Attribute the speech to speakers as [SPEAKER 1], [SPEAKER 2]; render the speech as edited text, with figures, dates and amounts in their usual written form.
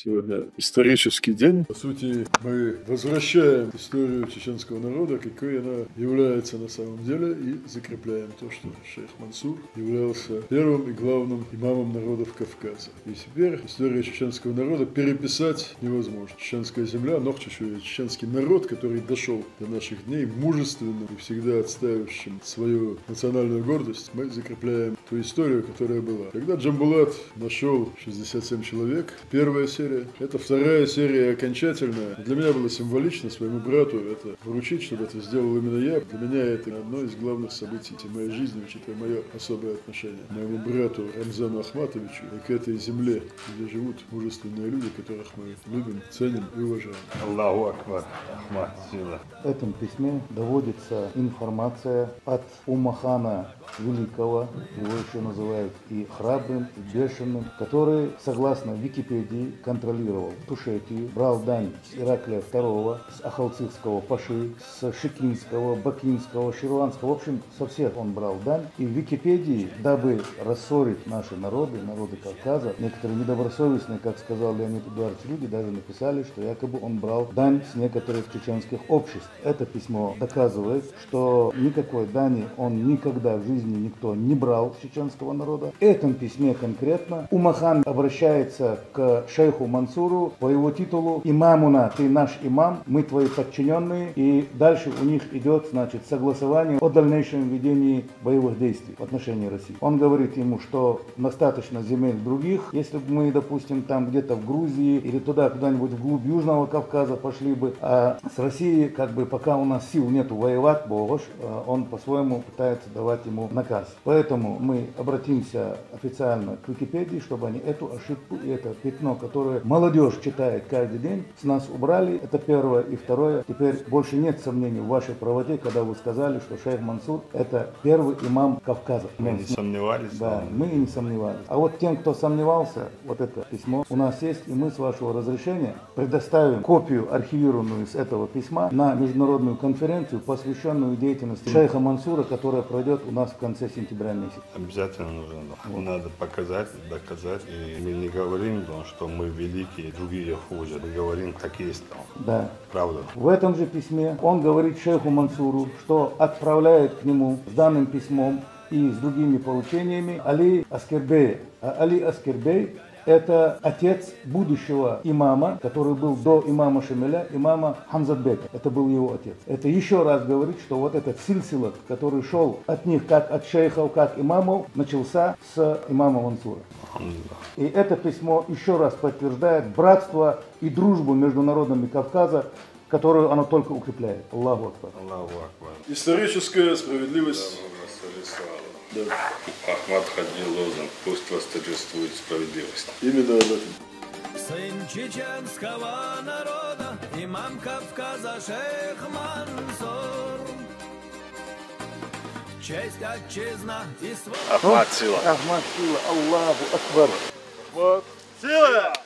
[SPEAKER 1] Сегодня исторический день. По сути, мы возвращаем историю чеченского народа, какой она является на самом деле, и закрепляем то, что шейх Мансур являлся первым и главным имамом народов Кавказа. И теперь историю чеченского народа переписать невозможно. Чеченская земля, Нохчичу, чеченский народ, который дошел до наших дней мужественным и всегда отстаивающим свою национальную гордость, мы закрепляем ту историю, которая была. Когда Джамбулат нашел 67 человек, первая серия, это вторая серия окончательная. Для меня было символично своему брату это вручить, чтобы это сделал именно я. Для меня это одно из главных событий моей жизни, учитывая мое особое отношение к моему брату Рамзану Ахматовичу и к этой земле, где живут мужественные люди, которых мы любим, ценим и уважаем.
[SPEAKER 2] Аллаху Акбар, Ахмад Сила.
[SPEAKER 3] В этом письме доводится информация от Умахана Великого, его еще называют и храбрым, и бешеным, который, согласно Википедии, контролировал Тушетию, брал дань с Ираклия II, с Ахалцихского паши, с Шикинского, Бакинского, Ширванского, в общем, со всех он брал дань. И в Википедии, дабы рассорить наши народы, народы Кавказа, некоторые недобросовестные, как сказал Леонид Эдуардович, люди даже написали, что якобы он брал дань с некоторых чеченских обществ. Это письмо доказывает, что никакой дани он никогда в жизни никто не брал с чеченского народа. В этом письме конкретно Умахан обращается к шейху Мансуру по его титулу «Имамуна, ты наш имам, мы твои подчиненные». И дальше у них идет, значит, согласование о дальнейшем ведении боевых действий в отношении России. Он говорит ему, что достаточно земель других, если бы мы, допустим, там где-то в Грузии или туда, куда-нибудь вглубь Южного Кавказа пошли бы, а с Россией, как бы, пока у нас сил нету воевать, Богош, он по-своему пытается давать ему наказ. Поэтому мы обратимся официально к Википедии, чтобы они эту ошибку и это пятно, которое молодежь читает каждый день, с нас убрали. Это первое. И второе, теперь больше нет сомнений в вашей правоте, когда вы сказали, что шейх Мансур это первый имам Кавказа.
[SPEAKER 2] Мы не сомневались.
[SPEAKER 3] Да, мы и не сомневались. А вот тем, кто сомневался, вот это письмо у нас есть, и мы с вашего разрешения предоставим копию архивированную с этого письма на международную конференцию, посвященную деятельности шейха Мансура, которая пройдет у нас в конце сентября месяца.
[SPEAKER 2] Обязательно нужно. Вот. Надо показать, доказать. И мы не говорим, что мы великие, другие хуже. Мы говорим, как есть там.
[SPEAKER 3] Да.
[SPEAKER 2] Правда.
[SPEAKER 3] В этом же письме он говорит шейху Мансуру, что отправляет к нему с данным письмом и с другими поручениями Али Аскербея. А Али Аскербей это отец будущего имама, который был до имама Шамиля, имама Хамзатбека. Это был его отец. Это еще раз говорит, что вот этот сильсилат, который шел от них, как от шейхов, как имамов, начался с имама Мансура. И это письмо еще раз подтверждает братство и дружбу между народами Кавказа, которую оно только укрепляет. Аллаху Акбар.
[SPEAKER 2] Аллаху Акбар.
[SPEAKER 1] Историческая справедливость.
[SPEAKER 2] Да. Ахмад ходил лозунг, пусть восторжествует справедливость.
[SPEAKER 1] Именно об этом.
[SPEAKER 4] Сын чеченского народа, имам Кавказа шейх Мансур. Честь, отчизна и свобода.
[SPEAKER 2] Ахмад Сила.
[SPEAKER 3] Ахмад Сила. Аллаху Акбар.
[SPEAKER 1] Вот. Сила!